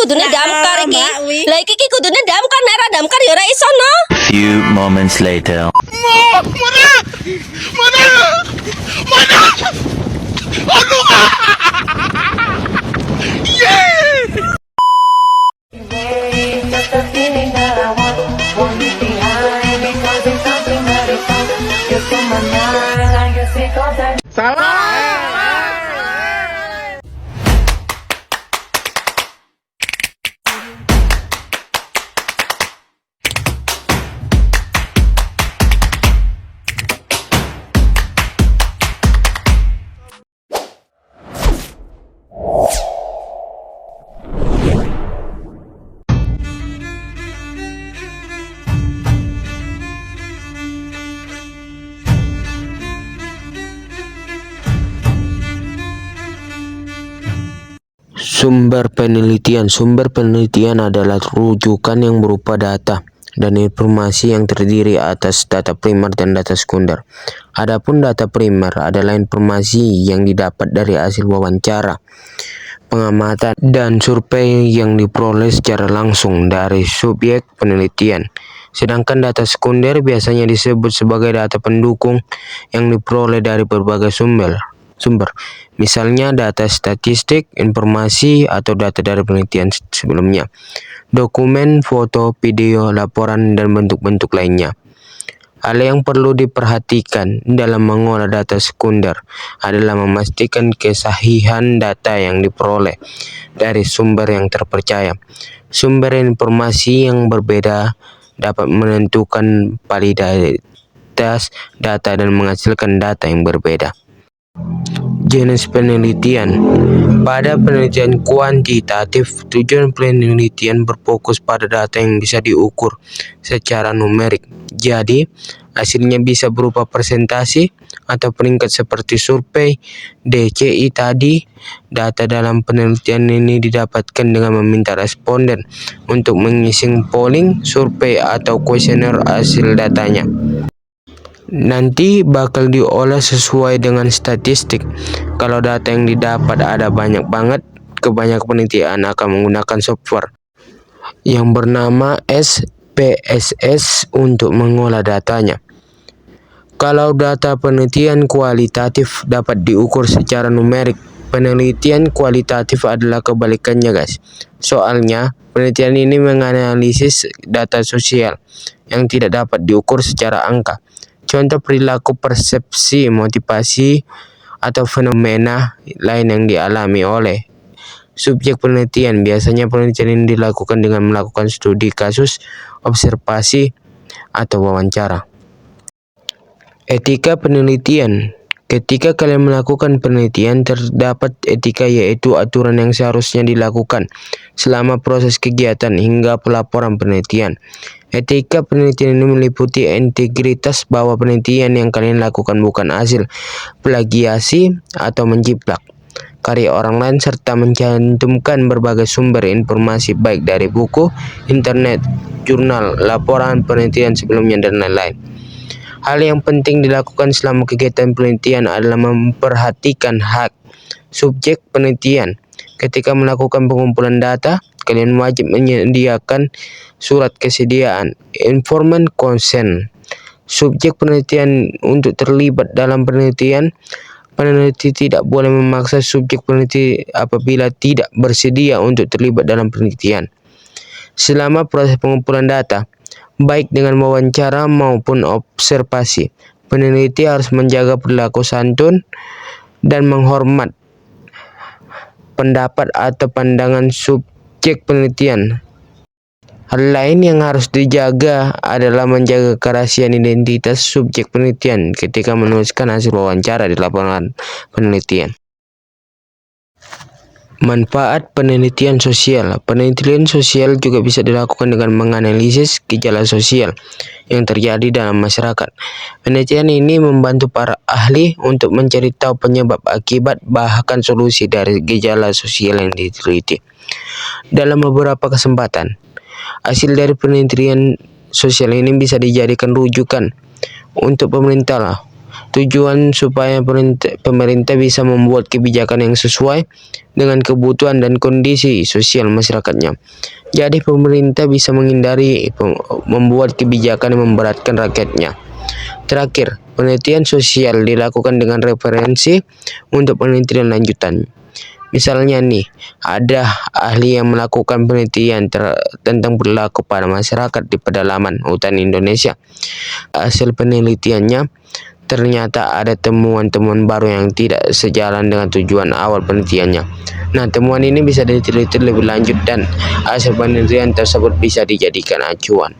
kudune damkar iki. Lah iki kudune damkar, nek ora damkar ya ora iso no. Few moments later. Sumber penelitian adalah rujukan yang berupa data dan informasi yang terdiri atas data primer dan data sekunder. Adapun data primer adalah informasi yang didapat dari hasil wawancara, pengamatan, dan survei yang diperoleh secara langsung dari subjek penelitian. Sedangkan data sekunder biasanya disebut sebagai data pendukung yang diperoleh dari berbagai sumber. Misalnya data statistik, informasi, atau data dari penelitian sebelumnya, dokumen, foto, video, laporan, dan bentuk-bentuk lainnya. Hal yang perlu diperhatikan dalam mengolah data sekunder adalah memastikan kesahihan data yang diperoleh dari sumber yang terpercaya. Sumber informasi yang berbeda dapat menentukan validitas data dan menghasilkan data yang berbeda. Jenis penelitian. Pada penelitian kuantitatif, tujuan penelitian berfokus pada data yang bisa diukur secara numerik. Jadi, hasilnya bisa berupa presentasi atau peringkat seperti survei DCI tadi. Data dalam penelitian ini didapatkan dengan meminta responden untuk mengisi polling, survei, atau kuesioner hasil datanya. Nanti bakal diolah sesuai dengan statistik. Kalau data yang didapat ada banyak banget, kebanyakan penelitian akan menggunakan software yang bernama SPSS untuk mengolah datanya. Kalau data penelitian kualitatif dapat diukur secara numerik, penelitian kualitatif adalah kebalikannya, guys. Soalnya, penelitian ini menganalisis data sosial yang tidak dapat diukur secara angka. Contoh perilaku, persepsi, motivasi, atau fenomena lain yang dialami oleh subjek penelitian. Biasanya penelitian ini dilakukan dengan melakukan studi kasus, observasi, atau wawancara. Etika penelitian. Ketika kalian melakukan penelitian, terdapat etika, yaitu aturan yang seharusnya dilakukan selama proses kegiatan hingga pelaporan penelitian. Etika penelitian ini meliputi integritas bahwa penelitian yang kalian lakukan bukan hasil plagiasi atau menjiplak karya orang lain, serta mencantumkan berbagai sumber informasi baik dari buku, internet, jurnal, laporan penelitian sebelumnya, dan lain-lain. Hal yang penting dilakukan selama kegiatan penelitian adalah memperhatikan hak subjek penelitian. Ketika melakukan pengumpulan data, kalian wajib menyediakan surat kesediaan informed consent subjek penelitian untuk terlibat dalam penelitian. Peneliti tidak boleh memaksa subjek peneliti apabila tidak bersedia untuk terlibat dalam penelitian. Selama proses pengumpulan data, baik dengan wawancara maupun observasi, peneliti harus menjaga perilaku santun dan menghormat pendapat atau pandangan subjek penelitian. Hal lain yang harus dijaga adalah menjaga kerahasiaan identitas subjek penelitian ketika menuliskan hasil wawancara di laporan penelitian. Manfaat penelitian sosial. Penelitian sosial juga bisa dilakukan dengan menganalisis gejala sosial yang terjadi dalam masyarakat. Penelitian ini membantu para ahli untuk mencari tahu penyebab, akibat, bahkan solusi dari gejala sosial yang diteliti. Dalam beberapa kesempatan, hasil dari penelitian sosial ini bisa dijadikan rujukan untuk pemerintah Tujuan supaya pemerintah bisa membuat kebijakan yang sesuai dengan kebutuhan dan kondisi sosial masyarakatnya. Jadi pemerintah bisa menghindari membuat kebijakan yang memberatkan rakyatnya. Terakhir, penelitian sosial dilakukan dengan referensi untuk penelitian lanjutan. Misalnya nih, ada ahli yang melakukan penelitian tentang perilaku pada masyarakat di pedalaman hutan Indonesia. Hasil penelitiannya ternyata ada temuan-temuan baru yang tidak sejalan dengan tujuan awal penelitiannya. Nah, temuan ini bisa diteliti lebih lanjut dan hasil penelitian tersebut bisa dijadikan acuan.